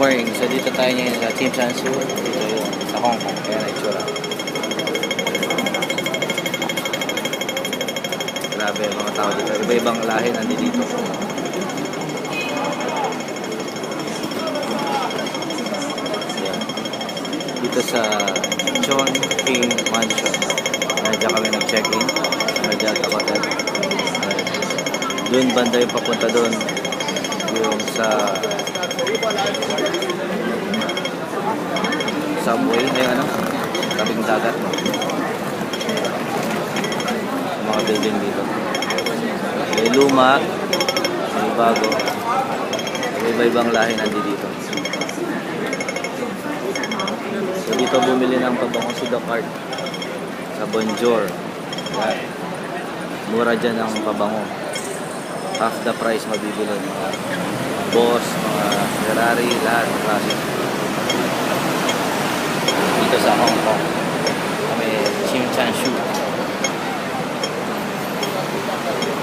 morning. So dito tayo ngayon sa Tsim Shan Tsui. Dito yung sa Hong Kong. Kaya na itsura. Grabe yung mga tao dito. Iba-ibang lahi nandito. Yan. Dito sa Chon King Mansion. Diyan kami nag-check-in. Diyan sa hotel. Doon banda yung papunta doon. Yung sa subway. Ay ano? Tabing dagat. Mga building dito. May luma. May bago. May iba-ibang lahi nandito. So dito bumili ng pabango si Dakart sa Bonjour. Yan. Mura dyan ang pabango. Half the price mabibili. Mga Boss, mga Ferrari, lahat ng klase.